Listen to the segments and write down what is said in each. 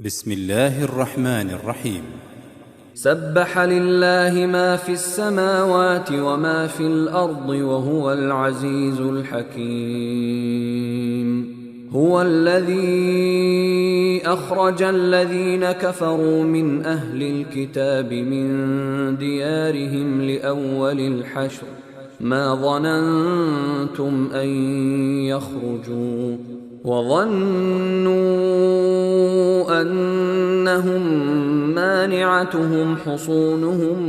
بسم الله الرحمن الرحيم. سبح لله ما في السماوات وما في الأرض وهو العزيز الحكيم. هو الذي أخرج الذين كفروا من أهل الكتاب من ديارهم لأول الحشر ما ظننتم أن يخرجوا وظنوا أنهم مانعتهم حصونهم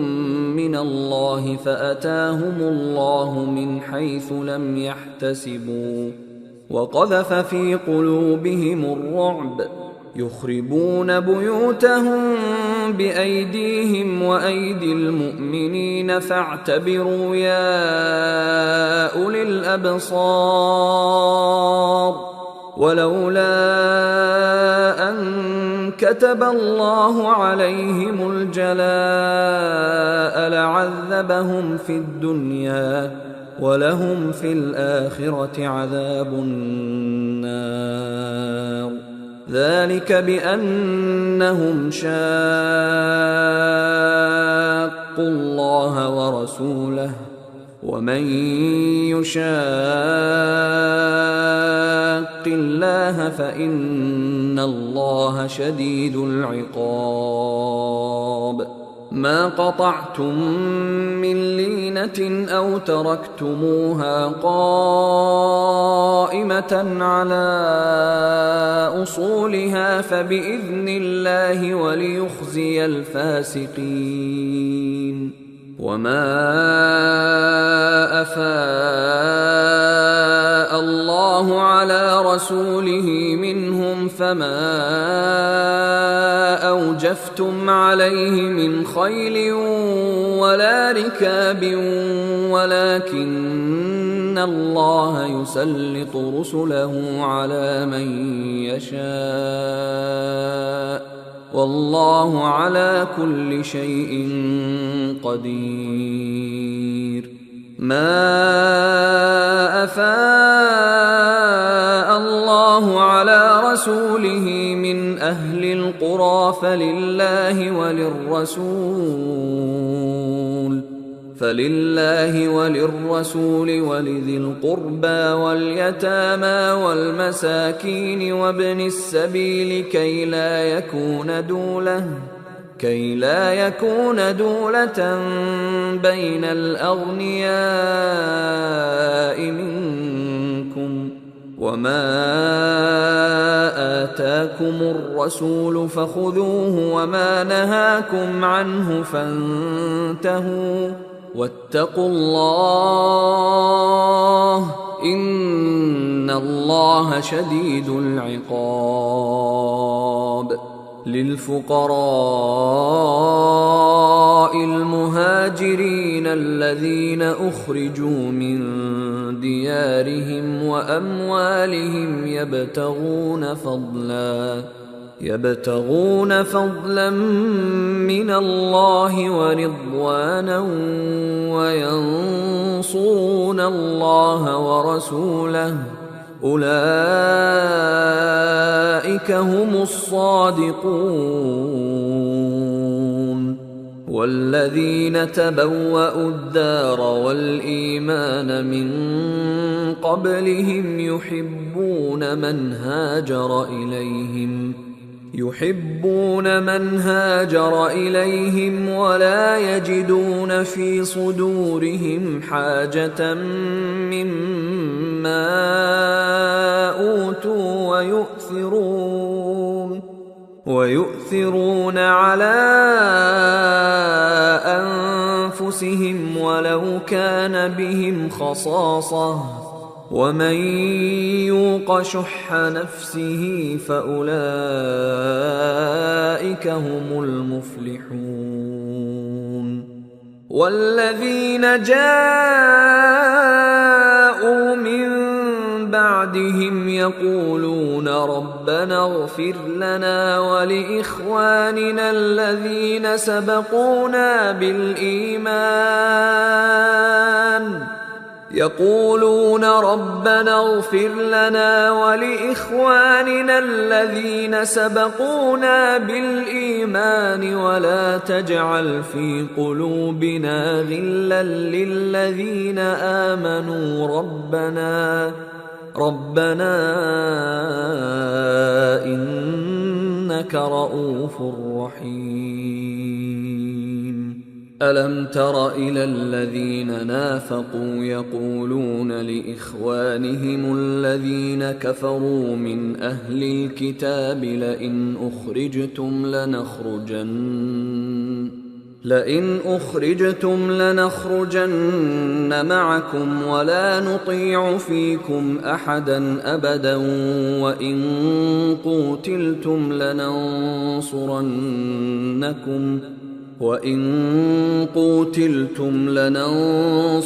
من الله فأتاهم الله من حيث لم يحتسبوا وقذف في قلوبهم الرعب يخربون بيوتهم بأيديهم وأيدي المؤمنين فاعتبروا يا أولي الأبصار. ولولا أن كتب الله عليهم الجلاء لعذبهم في الدنيا ولهم في الآخرة عذاب النار. ذلك بأنهم شاقوا الله ورسوله ومن يشاق الله فإن الله شديد العقاب. ما قطعتم من لينة أو تركتموها قائمة على أصولها فبإذن الله وليخزي الفاسقين. وما أفاء الله على رسوله منهم فما أوجفتم عليه من خيل ولا ركاب ولكن الله يسلط رسله على من يشاء والله على كل شيء قدير. ما أفاء الله على رسوله من أهل القرى فلله وللرسول ولذي القربى واليتامى والمساكين وابن السبيل كي لا يكون دولة بين الأغنياء منكم. وما آتاكم الرسول فخذوه وما نهاكم عنه فانتهوا واتقوا الله إن الله شديد العقاب. للفقراء المهاجرين الذين أخرجوا من ديارهم وأموالهم يبتغون فضلا من الله ورضوانا وينصرون الله ورسوله أولئك هم الصادقون. والذين تبوأوا الدار والإيمان من قبلهم يحبون من هاجر إليهم ولا يجدون في صدورهم حاجة مما أوتوا ويؤثرون على أنفسهم ولو كان بهم خصاصة ومن يوق شح نفسه فأولئك هم المفلحون. والذين جاءوا من بعدهم يقولون ربنا اغفر لنا ولإخواننا الذين سبقونا بالإيمان يقولون ربنا اغفر لنا ولإخواننا الذين سبقونا بالإيمان ولا تجعل في قلوبنا غلا للذين آمنوا ربنا إنك رؤوف رحيم. ألم تر إلى الذين نافقوا يقولون لإخوانهم الذين كفروا من أهل الكتاب لئن أخرجتم لنخرجن معكم ولا نطيع فيكم أحدا أبدا وإن قوتلتم لننصرنكم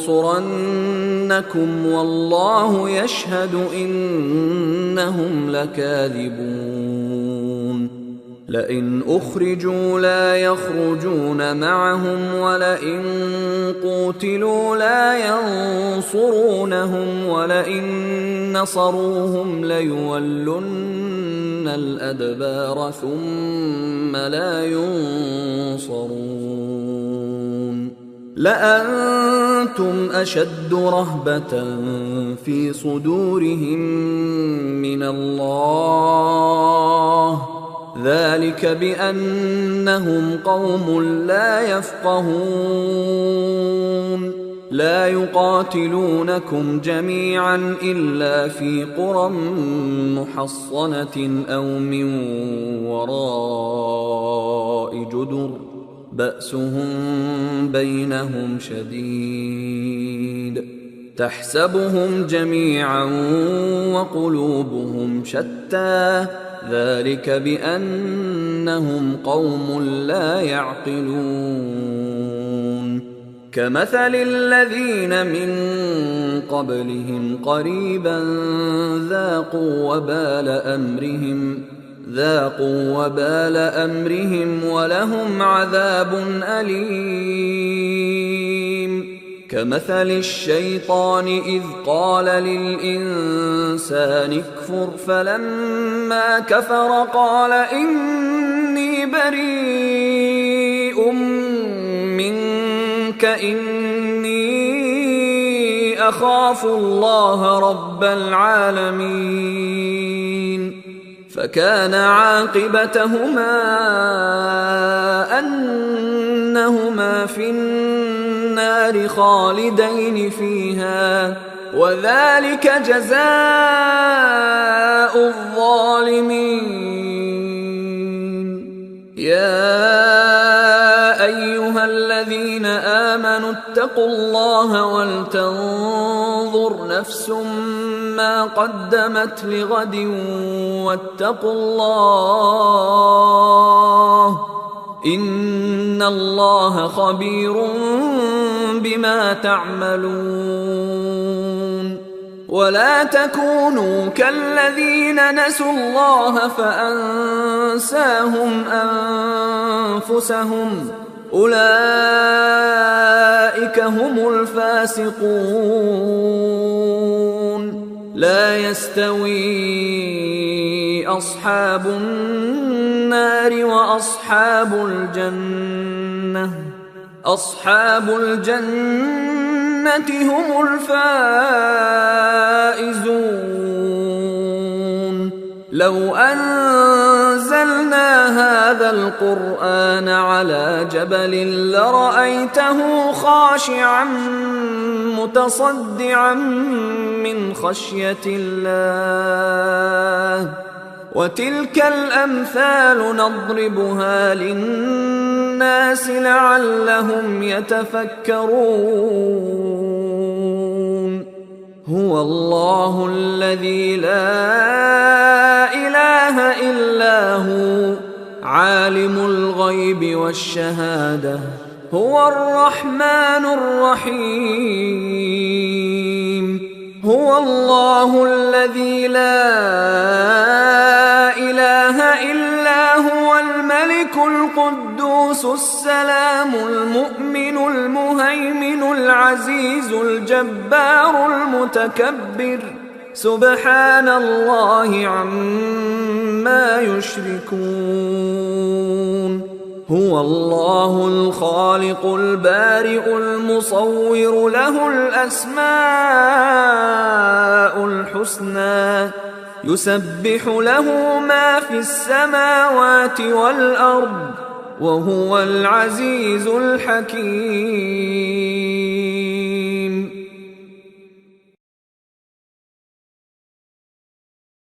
والله يشهد إنهم لكاذبون. لئن أخرجوا لا يخرجون معهم ولئن قوتلوا لا ينصرونهم ولئن نصروهم ليولن الأدبار ثم لا ينصرون. لأنتم أشد رهبة في صدورهم من الله ذلك بأنهم قوم لا يفقهون. لا يقاتلونكم جميعا إلا في قرى محصنة أو من وراء جدر بأسهم بينهم شديد تحسبهم جميعا وقلوبهم شتى ذلك بأنهم قوم لا يعقلون. كمثل الذين من قبلهم قريبا ذاقوا وبال أمرهم ولهم عذاب أليم. كمثل الشيطان إذ قال للإنسان اكفر فلما كفر قال إني بريء منك إني أخاف الله رب العالمين. فكان عاقبتهما أنهما في النار خالدين فيها وذلك جزاء الظالمين. يا أيها الذين آمنوا اتقوا الله ولتنظر نفس ما قدمت لغد واتقوا الله إن الله خبير بما تعملون. ولا تكونوا كالذين نسوا الله فأنساهم أنفسهم أولئك هم الفاسقون. لا يستوي أصحاب النار وأصحاب الجنة هم الفائزون. لو أنزلنا هذا القرآن على جبل لرأيته خاشعا متصدعا من خشية الله. وتلك الأمثال نضربها للناس لعلهم يتفكرون. هو الله الذي لا إله إلا هو عالم الغيب والشهادة هو الرحمن الرحيم. هو الله الذي لا إله إلا هو الملك الملك القدوس السلام المؤمن المهيمن العزيز الجبار المتكبر سبحان الله عما يشركون هو الله الخالق البارئ المصور له الأسماء الحسنى يسبح له ما في السماوات والأرض وهو العزيز الحكيم